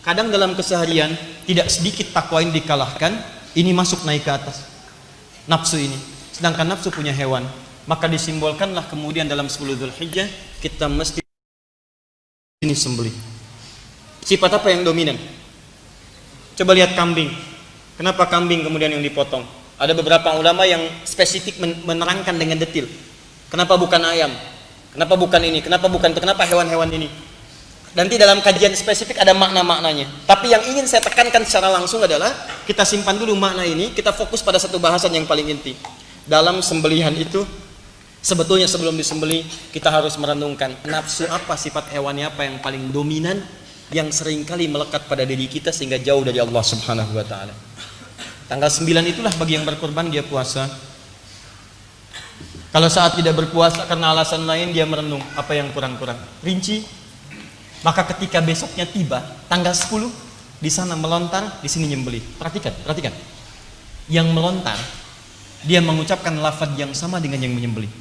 Kadang dalam keseharian tidak sedikit takwa ini dikalahkan, ini masuk naik ke atas nafsu ini. Sedangkan nafsu punya hewan. Maka disimbolkanlah kemudian dalam 10 Dzulhijjah kita mesti ini sembelih. Sifat apa yang dominan? Coba lihat kambing. Kenapa kambing kemudian yang dipotong? Ada beberapa ulama yang spesifik menerangkan dengan detail. Kenapa bukan ayam? Kenapa bukan ini? Kenapa bukan itu? Kenapa hewan-hewan ini? Nanti dalam kajian spesifik ada makna-maknanya. Tapi yang ingin saya tekankan secara langsung adalah kita simpan dulu makna ini, kita fokus pada satu bahasan yang paling inti. Dalam sembelihan itu, sebetulnya sebelum disembelih kita harus merenungkan nafsu apa, sifat hewannya apa yang paling dominan, yang seringkali melekat pada diri kita sehingga jauh dari Allah Subhanahu wa taala. Tanggal 9 itulah bagi yang berkorban dia puasa. Kalau saat tidak berpuasa karena alasan lain dia merenung apa yang kurang-kurang. Rinci. Maka ketika besoknya tiba tanggal 10 di sana melontar, di sini nyembelih. Perhatikan. Yang melontar dia mengucapkan lafaz yang sama dengan yang menyembelih.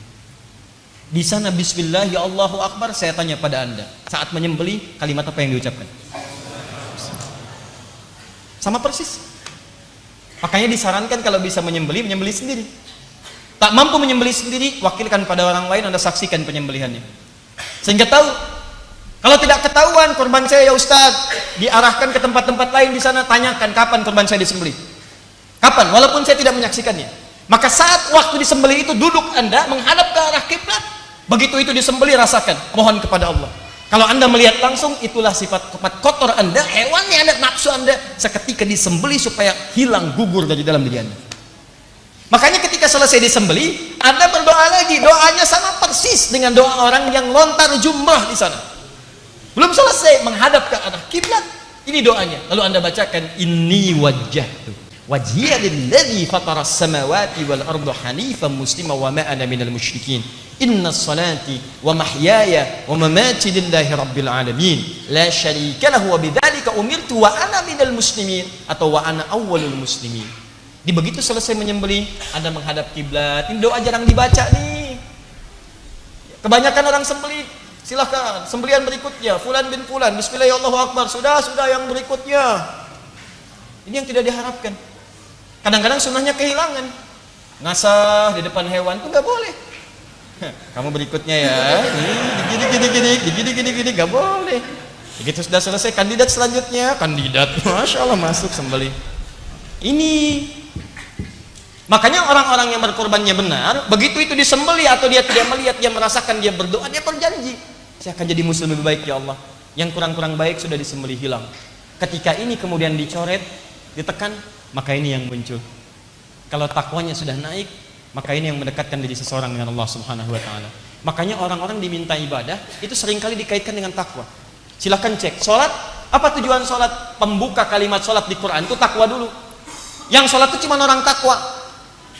Di sana bismillah ya Allahu akbar, saya tanya pada Anda, saat menyembelih kalimat apa yang diucapkan? Sama persis. Makanya disarankan kalau bisa menyembelih sendiri. Tak mampu menyembelih sendiri, wakilkan pada orang lain, Anda saksikan penyembelihannya. Sehingga tahu. Kalau tidak ketahuan korban saya ya Ustaz, diarahkan ke tempat-tempat lain di sana, tanyakan kapan korban saya disembelih. Kapan? Walaupun saya tidak menyaksikannya. Maka saat waktu disembelih itu duduk Anda menghadap ke arah kiblat. Begitu itu disembelih rasakan, mohon kepada Allah. Kalau Anda melihat langsung, itulah sifat kotor Anda, hewannya Anda, nafsu Anda seketika disembelih supaya hilang, gugur dari dalam diri Anda. Makanya ketika selesai disembelih, Anda berdoa lagi, doanya sama persis dengan doa orang yang lontar jumrah di sana. Belum selesai menghadap ke arah kiblat, ini doanya. Lalu Anda bacakan inni wajjahtu wajhiya lilladzi fataras samawati wal arda hanifan muslima wa ma ana minal musyrikin. Innas salati wa mahyaya wa mamati lillahi rabbil alamin la syarika lahu wa bidzalika umirtu wa ana minal muslimin atau wa ana awwalul muslimin. Di begitu selesai menyembelih, Anda menghadap kiblat. Ini doa jarang dibaca nih. Kebanyakan orang sembelih, silahkan sembelihan berikutnya fulan bin fulan bismillahirrahmanirrahim, sudah yang berikutnya. Ini yang tidak diharapkan. Kadang-kadang sunnahnya kehilangan. Ngasah di depan hewan itu nggak boleh. Kamu berikutnya ya, gini, nggak boleh. Begitu sudah selesai, kandidat selanjutnya, masya Allah masuk sembelih. Ini makanya orang-orang yang berkorbannya benar, begitu itu disembelih atau dia tidak melihat, dia merasakan, dia berdoa, dia berjanji, saya akan jadi muslim lebih baik ya Allah. Yang kurang-kurang baik sudah disembelih hilang. Ketika ini kemudian dicoret, ditekan, maka ini yang muncul. Kalau takwanya sudah naik, maka ini yang mendekatkan diri seseorang dengan Allah Subhanahu wa taala. Makanya orang-orang diminta ibadah itu seringkali dikaitkan dengan takwa. Silahkan cek, sholat, apa tujuan sholat? Pembuka kalimat sholat di Quran itu takwa dulu. Yang sholat itu cuma orang takwa.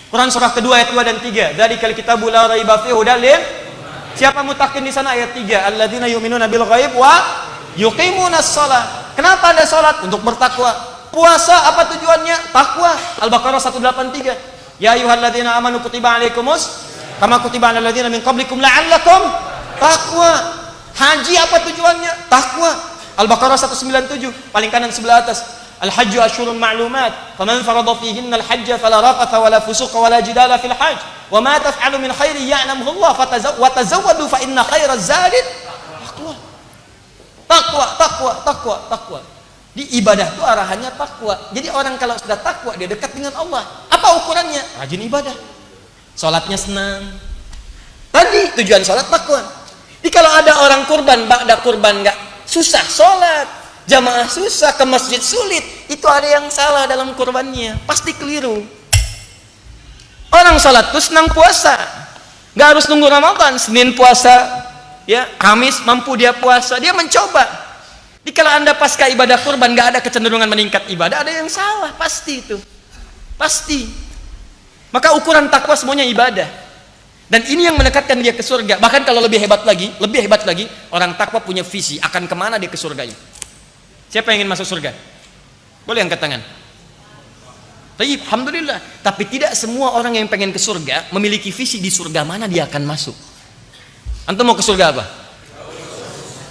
Quran surah kedua ayat 2 dan 3. Dzalikal kitabu la raiba fihi hudal lil. Siapa mutakin di sana ayat 3? Alladzina yu'minuna bil ghaib wa yuqimunas shalah. Kenapa ada sholat? Untuk bertakwa. Puasa apa tujuannya? Takwa. Al-Baqarah 183. Ya ayyuhalladzina amanu kutiba alaikumus kama kutiba alal ladzina min qablikum la'allakum taqwa. Haji apa tujuannya? Takwa. Al-Baqarah 197, paling kanan sebelah atas. Al-hajju asyhurun ma'lumat, faman farada fihinna al-hajja fala rafatha wala fusuqa wala jidala fil hajj. Wa ma taf'alu min khairin ya'lamuhu Allah wa tazawwadu fa inna khairaz zadi takwa. Di ibadah itu arahannya takwa. Jadi orang kalau sudah takwa dia dekat dengan Allah. Apa ukurannya? Rajin ibadah. Salatnya senang. Tadi tujuan salat takwa. Jadi kalau ada orang kurban, ba'da kurban enggak susah salat, jamaah susah, ke masjid sulit, itu ada yang salah dalam kurbannya. Pasti keliru. Orang salat itu senang puasa. Enggak harus nunggu Ramadan, Senin puasa, ya, Kamis mampu dia puasa, dia mencoba. Jadi kalau Anda pasca ibadah kurban nggak ada kecenderungan meningkat ibadah, ada yang salah, pasti itu. Pasti. Maka ukuran takwa semuanya ibadah. Dan ini yang mendekatkan dia ke surga. Bahkan kalau lebih hebat lagi, orang takwa punya visi akan kemana dia ke surga ini. Siapa yang ingin masuk surga? Boleh angkat tangan. Baik, alhamdulillah. Tapi tidak semua orang yang pengen ke surga memiliki visi di surga mana dia akan masuk. Antum mau ke surga apa?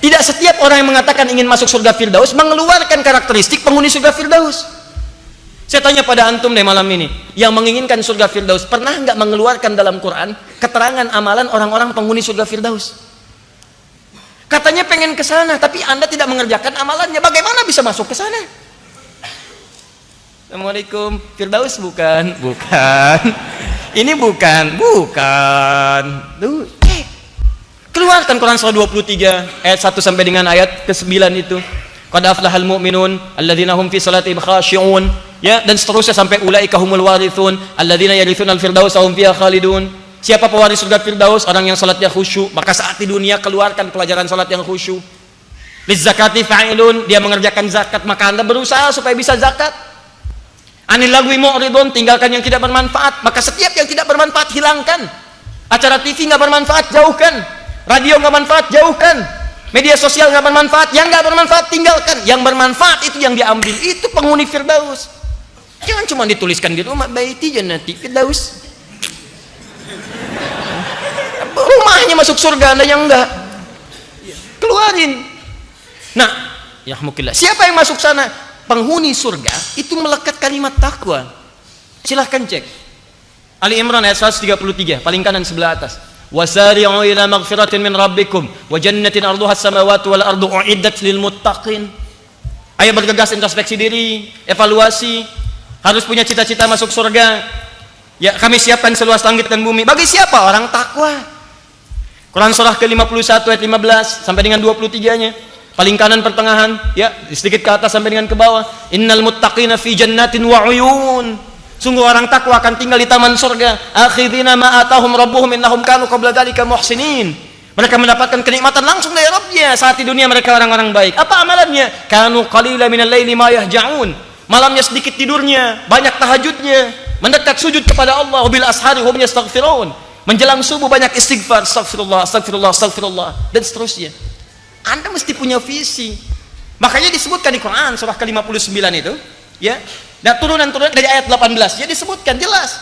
Tidak setiap orang yang mengatakan ingin masuk surga Firdaus mengeluarkan karakteristik penghuni surga Firdaus. Saya tanya pada antum deh malam ini, yang menginginkan surga Firdaus pernah nggak mengeluarkan dalam Quran keterangan amalan orang-orang penghuni surga Firdaus? Katanya pengen ke sana, tapi Anda tidak mengerjakan amalannya. Bagaimana bisa masuk ke sana? Assalamualaikum, Firdaus bukan? Bukan. Ini bukan. Tuh, keluarkan Quran surah 23 ayat 1 sampai dengan ayat ke-9 itu. Qad aflahal mu'minun alladzina hum fi salatihim khashi'un. Ya, dan seterusnya sampai ulaika humul warithun alladzina yarithunal firdaus hum fiha khalidun. Siapa pewaris surga Firdaus? Orang yang salatnya khusyuk. Maka saat di dunia keluarkan pelajaran salat yang khusyuk. Liz zakati fa'ilun, dia mengerjakan zakat, maka Anda berusaha supaya bisa zakat. Anil lagwi mu'ridun, tinggalkan yang tidak bermanfaat, maka setiap yang tidak bermanfaat hilangkan. Acara TV nggak bermanfaat, jauhkan. Radio nggak bermanfaat, jauhkan. Media sosial nggak bermanfaat, yang nggak bermanfaat tinggalkan. Yang bermanfaat itu yang diambil, itu penghuni Firdaus. Jangan cuma dituliskan di rumah, baiti jannati Firdaus. Rumahnya masuk surga, Anda yang enggak. Keluarin. Nah, yahmukillah. Siapa yang masuk sana? Penghuni surga itu melekat kalimat takwa. Silahkan cek Ali Imran ayat 133 paling kanan sebelah atas. Wasari'u ila maghfiratin min rabbikum wa jannatin arduha as-samawati wal ardu uiddat lil muttaqin. Ayo bergegas introspeksi diri, evaluasi. Harus punya cita-cita masuk surga. Ya, kami siapkan seluas langit dan bumi. Bagi siapa? Orang takwa. Quran surah ke-51 ayat 15 sampai dengan 23-nya. Paling kanan pertengahan, ya, sedikit ke atas sampai dengan ke bawah. Innal muttaqina fi jannatin wa uyun. Sungguh orang takwa akan tinggal di taman surga. Akhidina ma atahum rabbuhum innahum kanu qabla dzalika muhsinin. Mereka mendapatkan kenikmatan langsung dari Rabbnya. Saat di dunia mereka orang-orang baik. Apa amalannya? Kanu qalila minal laili ma yahja'un. Malamnya sedikit tidurnya, banyak tahajudnya, mendekat sujud kepada Allah, bil ashari hum yastaghfirun. Menjelang subuh banyak istighfar, astagfirullah, astagfirullah, astagfirullah, dan seterusnya. Anda mesti punya visi. Makanya disebutkan di Quran surah ke-59 itu, ya. Dan turunan-turunan dari ayat 18 ya disebutkan jelas.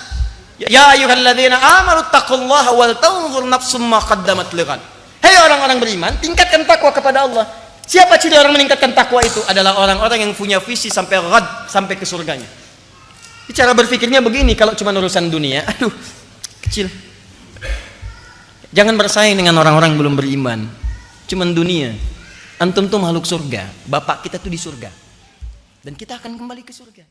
Ya ayyuhalladzina amanu taqullaha wal tanzur nafsum ma qaddamat lighad. Hei orang-orang beriman, tingkatkan takwa kepada Allah. Siapa ciri orang meningkatkan takwa itu? Adalah orang-orang yang punya visi sampai ghad, sampai ke surganya. Cara berpikirnya begini, kalau cuma urusan dunia, aduh, kecil. Jangan bersaing dengan orang-orang yang belum beriman. Cuman dunia. Antum tuh makhluk surga. Bapak kita tuh di surga. Dan kita akan kembali ke surga.